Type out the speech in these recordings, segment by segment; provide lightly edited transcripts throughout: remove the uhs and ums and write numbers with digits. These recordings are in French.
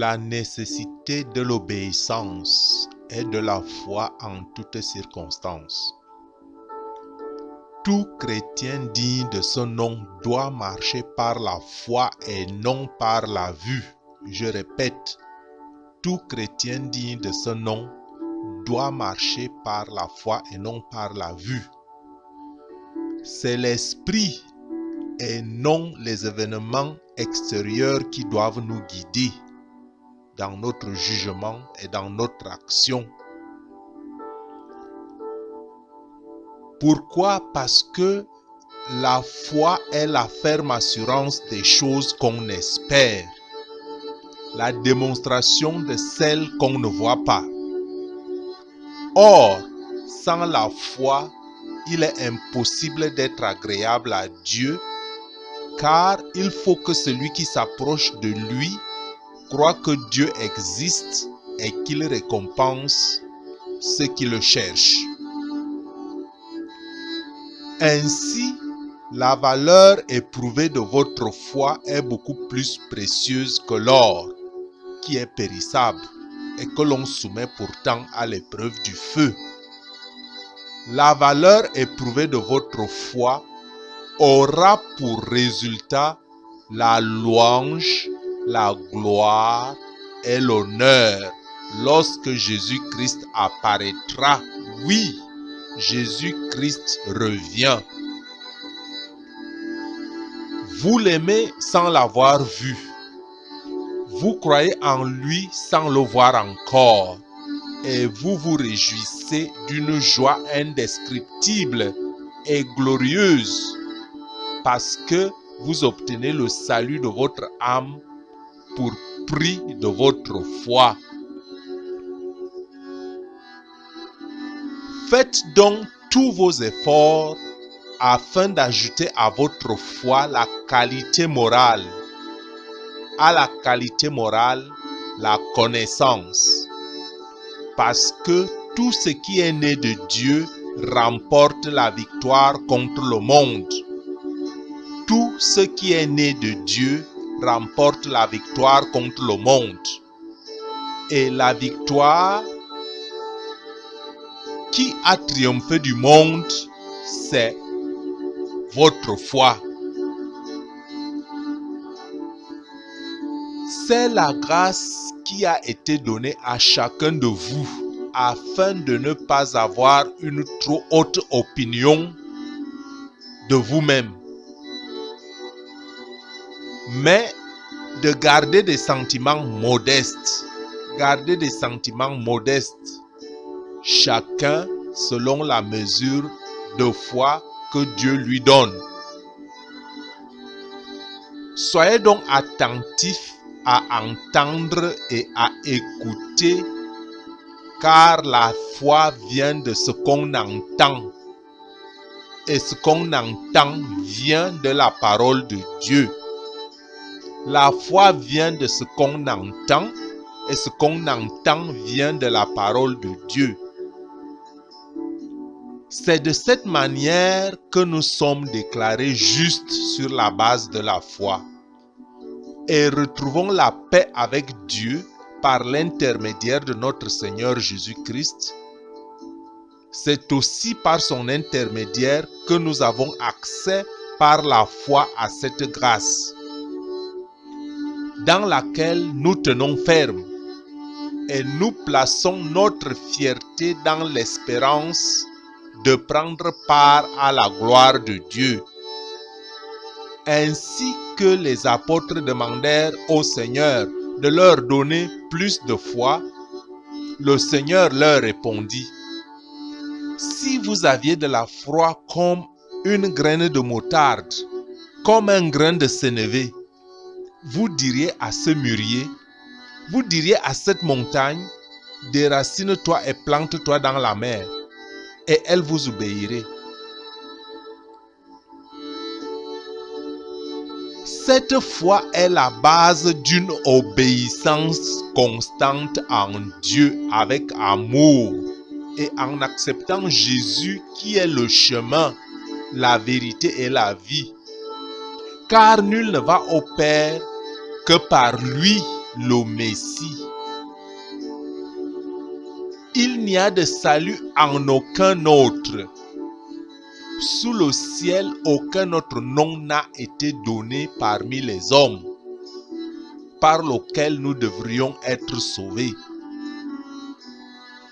La nécessité de l'obéissance et de la foi en toutes circonstances. Tout chrétien digne de ce nom doit marcher par la foi et non par la vue. Je répète, tout chrétien digne de ce nom doit marcher par la foi et non par la vue. C'est l'esprit et non les événements extérieurs qui doivent nous guider dans notre jugement et dans notre action. Pourquoi? Parce que la foi est la ferme assurance des choses qu'on espère, la démonstration de celles qu'on ne voit pas. Or, sans la foi, il est impossible d'être agréable à Dieu, car il faut que celui qui s'approche de lui croit que Dieu existe et qu'il récompense ceux qui le cherchent. Ainsi, la valeur éprouvée de votre foi est beaucoup plus précieuse que l'or, qui est périssable et que l'on soumet pourtant à l'épreuve du feu. La valeur éprouvée de votre foi aura pour résultat la louange, la gloire et l'honneur lorsque Jésus-Christ apparaîtra. Oui, Jésus-Christ revient. Vous l'aimez sans l'avoir vu. Vous croyez en lui sans le voir encore. Et vous vous réjouissez d'une joie indescriptible et glorieuse parce que vous obtenez le salut de votre âme pour prix de votre foi. Faites donc tous vos efforts afin d'ajouter à votre foi la qualité morale. À la qualité morale, la connaissance. Parce que tout ce qui est né de Dieu remporte la victoire contre le monde. Tout ce qui est né de Dieu remporte la victoire contre le monde. Et la victoire qui a triomphé du monde, c'est votre foi. C'est la grâce qui a été donnée à chacun de vous afin de ne pas avoir une trop haute opinion de vous-même, mais de garder des sentiments modestes. Garder des sentiments modestes, chacun selon la mesure de foi que Dieu lui donne. Soyez donc attentifs à entendre et à écouter, car la foi vient de ce qu'on entend. Et ce qu'on entend vient de la parole de Dieu. La foi vient de ce qu'on entend, et ce qu'on entend vient de la parole de Dieu. C'est de cette manière que nous sommes déclarés justes sur la base de la foi. Et retrouvons la paix avec Dieu par l'intermédiaire de notre Seigneur Jésus-Christ. C'est aussi par son intermédiaire que nous avons accès par la foi à cette grâce, dans laquelle nous tenons ferme et nous plaçons notre fierté dans l'espérance de prendre part à la gloire de Dieu. Ainsi que les apôtres demandèrent au Seigneur de leur donner plus de foi, le Seigneur leur répondit: si vous aviez de la foi comme une graine de moutarde, comme un grain de sénévé, vous diriez à ce mûrier, vous diriez à cette montagne, déracine-toi et plante-toi dans la mer, et elle vous obéirait. Cette foi est la base d'une obéissance constante en Dieu avec amour et en acceptant Jésus qui est le chemin, la vérité et la vie. Car nul ne va au Père que par lui. le Messie. Il n'y a de salut en aucun autre. Sous le ciel, aucun autre nom n'a été donné parmi les hommes, par lequel nous devrions être sauvés.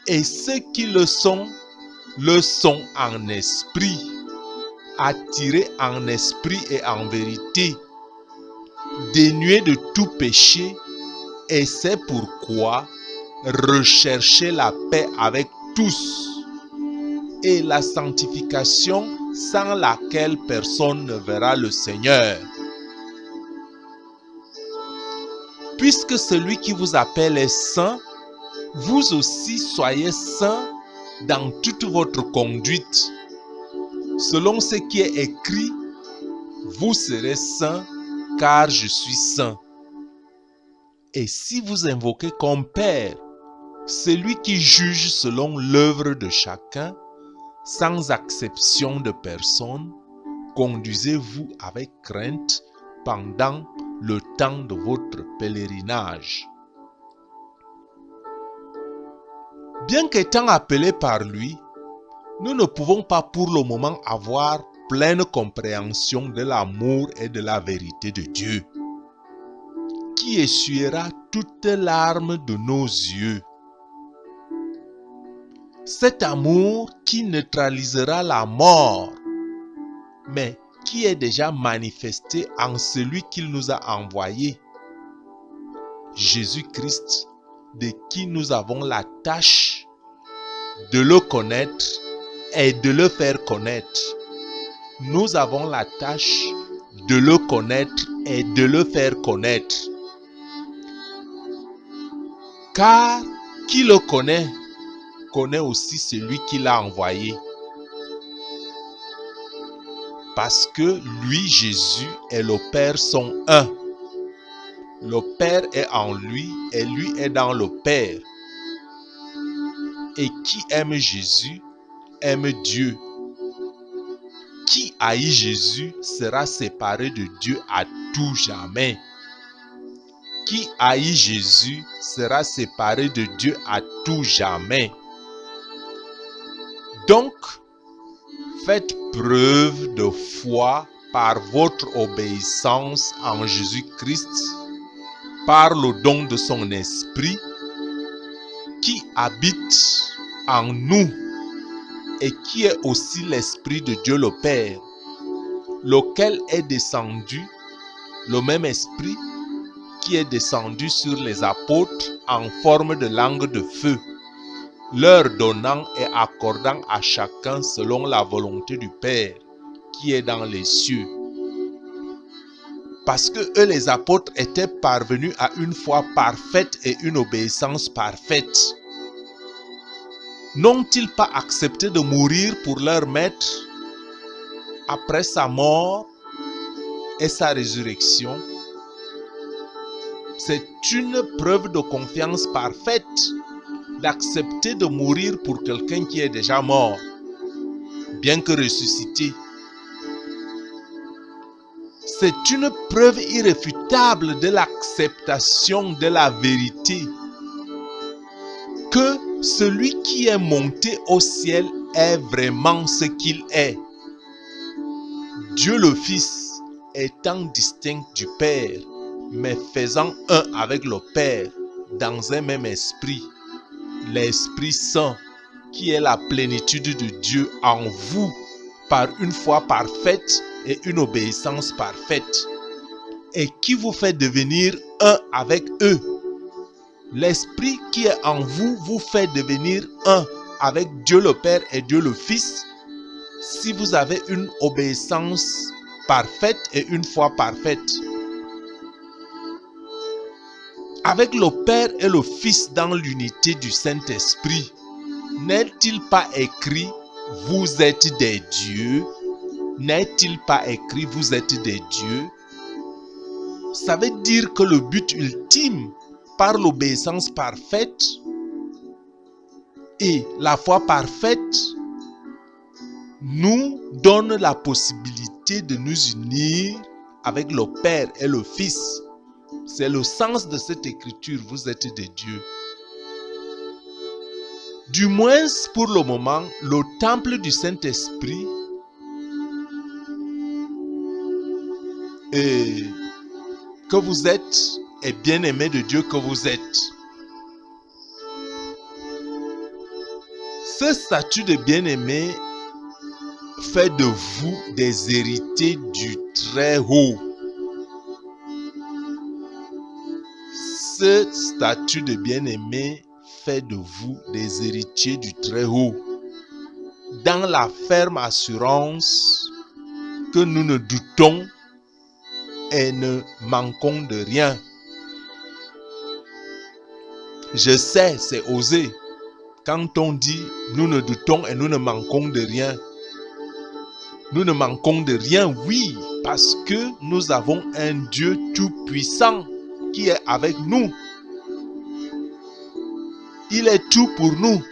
Et ceux qui le sont en esprit, attirés en esprit et en vérité, dénués de tout péché, et c'est pourquoi recherchez la paix avec tous et la sanctification sans laquelle personne ne verra le Seigneur. Puisque celui qui vous appelle est saint, vous aussi soyez saints dans toute votre conduite. Selon ce qui est écrit, vous serez saints car je suis saint. Et si vous invoquez comme Père celui qui juge selon l'œuvre de chacun, sans acception de personne, conduisez-vous avec crainte pendant le temps de votre pèlerinage. Bien qu'étant appelés par lui, nous ne pouvons pas pour le moment avoir pleine compréhension de l'amour et de la vérité de Dieu, qui essuiera toute larme de nos yeux. Cet amour qui neutralisera la mort, mais qui est déjà manifesté en celui qu'il nous a envoyé, Jésus-Christ, de qui nous avons la tâche de le connaître et de le faire connaître. Nous avons la tâche de le connaître et de le faire connaître. Car qui le connaît aussi celui qui l'a envoyé. Parce que lui, Jésus, et le Père sont un. Le Père est en lui et lui est dans le Père. Et qui aime Jésus, aime Dieu. Qui haït Jésus sera séparé de Dieu à tout jamais. Qui haït Jésus sera séparé de Dieu à tout jamais. Donc, faites preuve de foi par votre obéissance en Jésus-Christ, par le don de son esprit qui habite en nous et qui est aussi l'esprit de Dieu le Père, lequel est descendu, le même esprit qui est descendu sur les apôtres en forme de langue de feu, leur donnant et accordant à chacun selon la volonté du Père qui est dans les cieux. Parce que eux, les apôtres, étaient parvenus à une foi parfaite et une obéissance parfaite. N'ont-ils pas accepté de mourir pour leur maître après sa mort et sa résurrection? C'est une preuve de confiance parfaite d'accepter de mourir pour quelqu'un qui est déjà mort, bien que ressuscité. C'est une preuve irréfutable de l'acceptation de la vérité que celui qui est monté au ciel est vraiment ce qu'il est. Dieu le Fils étant distinct du Père, mais faisant un avec le Père dans un même esprit. L'Esprit Saint, qui est la plénitude de Dieu en vous, par une foi parfaite et une obéissance parfaite, et qui vous fait devenir un avec eux. L'Esprit qui est en vous vous fait devenir un avec Dieu le Père et Dieu le Fils, si vous avez une obéissance parfaite et une foi parfaite. Avec le Père et le Fils dans l'unité du Saint-Esprit, n'est-il pas écrit « Vous êtes des dieux » ? N'est-il pas écrit « Vous êtes des dieux » ? Ça veut dire que le but ultime, par l'obéissance parfaite et la foi parfaite, nous donne la possibilité de nous unir avec le Père et le Fils. C'est le sens de cette écriture. Vous êtes des dieux. Du moins, pour le moment, le temple du Saint-Esprit et que vous êtes et bien-aimé de Dieu que vous êtes. Ce statut de bien-aimé fait de vous des héritiers du Très-Haut. Ce statut de bien-aimé fait de vous des héritiers du Très-Haut, dans la ferme assurance que nous ne doutons et ne manquons de rien. Je sais, c'est osé. Quand on dit nous ne doutons et nous ne manquons de rien. Nous ne manquons de rien, oui, parce que nous avons un Dieu tout-puissant qui est avec nous. Il est tout pour nous.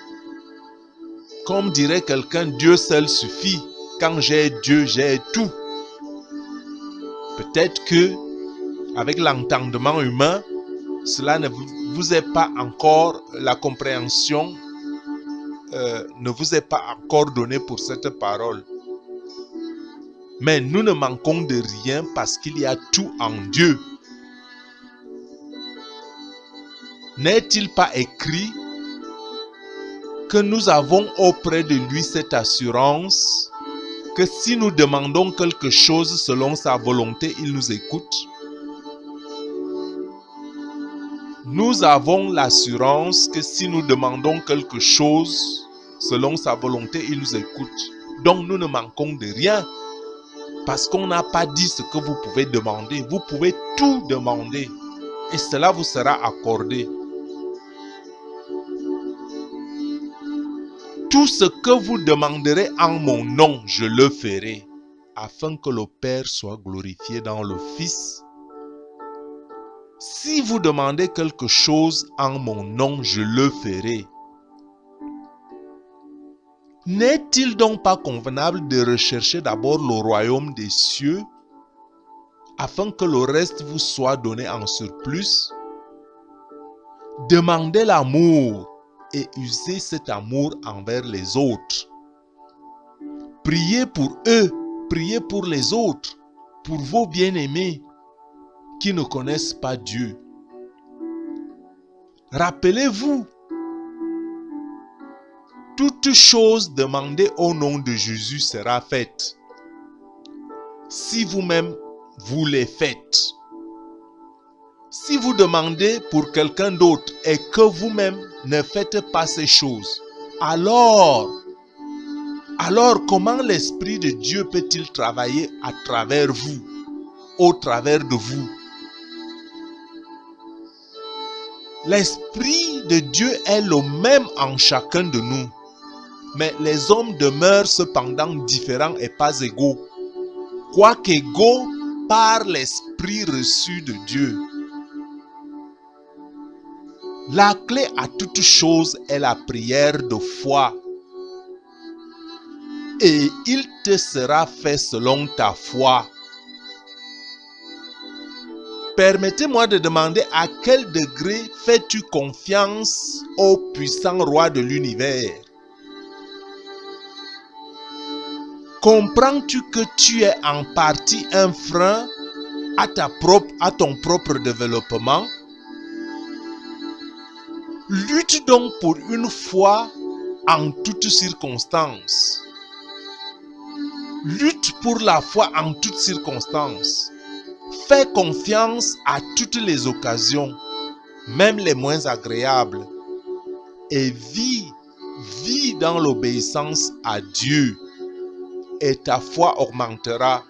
Comme dirait quelqu'un, Dieu seul suffit. Quand j'ai Dieu, j'ai tout. Peut-être que, avec l'entendement humain, cela ne vous est pas encore, la compréhension ne vous est pas encore donnée pour cette parole. Mais nous ne manquons de rien parce qu'il y a tout en Dieu. N'est-il pas écrit que nous avons auprès de lui cette assurance que si nous demandons quelque chose selon sa volonté, il nous écoute? Nous avons l'assurance que si nous demandons quelque chose selon sa volonté, il nous écoute. Donc nous ne manquons de rien. Parce qu'on n'a pas dit ce que vous pouvez demander. Vous pouvez tout demander. Et cela vous sera accordé. Tout ce que vous demanderez en mon nom, je le ferai. Afin que le Père soit glorifié dans le Fils. Si vous demandez quelque chose en mon nom, je le ferai. N'est-il donc pas convenable de rechercher d'abord le royaume des cieux afin que le reste vous soit donné en surplus? Demandez l'amour et usez cet amour envers les autres. Priez pour eux, priez pour les autres, pour vos bien-aimés qui ne connaissent pas Dieu. Rappelez-vous, toute chose demandée au nom de Jésus sera faite. Si vous-même, vous les faites. Si vous demandez pour quelqu'un d'autre et que vous-même ne faites pas ces choses, alors comment l'Esprit de Dieu peut-il travailler à travers vous, au travers de vous? L'Esprit de Dieu est le même en chacun de nous. Mais les hommes demeurent cependant différents et pas égaux, quoique égaux par l'Esprit reçu de Dieu. La clé à toute chose est la prière de foi. Et il te sera fait selon ta foi. Permettez-moi de demander à quel degré fais-tu confiance au puissant roi de l'univers? Comprends-tu que tu es en partie un frein à ton propre développement? Lutte donc pour une foi en toutes circonstances. Lutte pour la foi en toutes circonstances. Fais confiance à toutes les occasions, même les moins agréables. Et vis dans l'obéissance à Dieu. Et ta foi augmentera.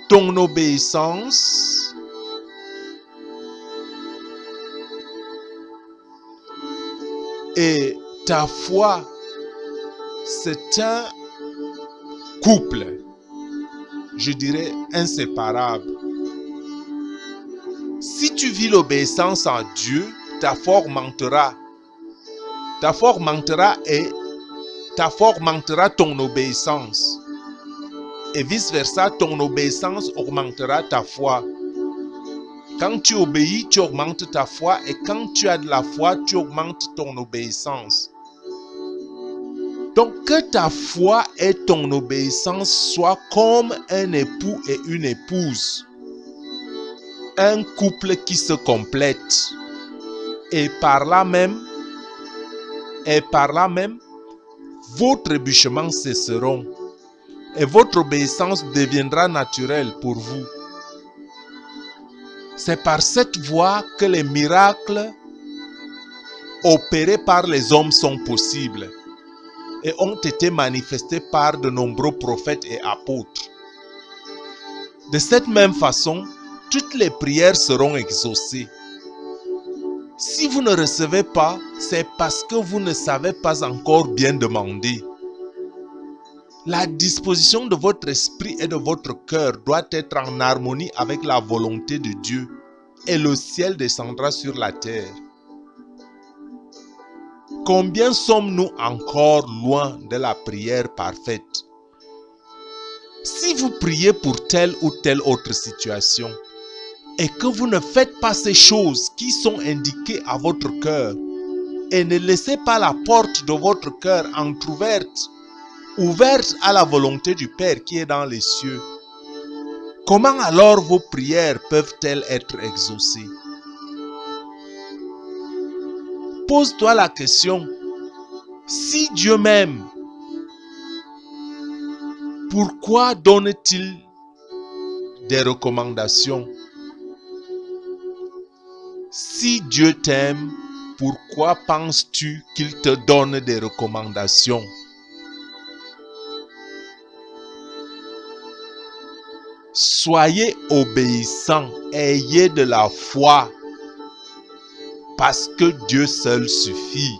Ton obéissance et ta foi, c'est un couple, je dirais inséparable. Si tu vis l'obéissance à Dieu, ta foi augmentera. Ta foi augmentera et ta foi augmentera ton obéissance. Et vice-versa, ton obéissance augmentera ta foi. Quand tu obéis, tu augmentes ta foi. Et quand tu as de la foi, tu augmentes ton obéissance. Donc, que ta foi et ton obéissance soient comme un époux et une épouse. Un couple qui se complète. Et par là même, vos trébuchements cesseront. Et votre obéissance deviendra naturelle pour vous. C'est par cette voie que les miracles opérés par les hommes sont possibles et ont été manifestés par de nombreux prophètes et apôtres. De cette même façon, toutes les prières seront exaucées. Si vous ne recevez pas, c'est parce que vous ne savez pas encore bien demander. La disposition de votre esprit et de votre cœur doit être en harmonie avec la volonté de Dieu et le ciel descendra sur la terre. Combien sommes-nous encore loin de la prière parfaite? Si vous priez pour telle ou telle autre situation et que vous ne faites pas ces choses qui sont indiquées à votre cœur et ne laissez pas la porte de votre cœur entrouverte, ouverte à la volonté du Père qui est dans les cieux, comment alors vos prières peuvent-elles être exaucées? Pose-toi la question, si Dieu m'aime, pourquoi donne-t-il des recommandations? Si Dieu t'aime, pourquoi penses-tu qu'il te donne des recommandations? Soyez obéissants, ayez de la foi, parce que Dieu seul suffit.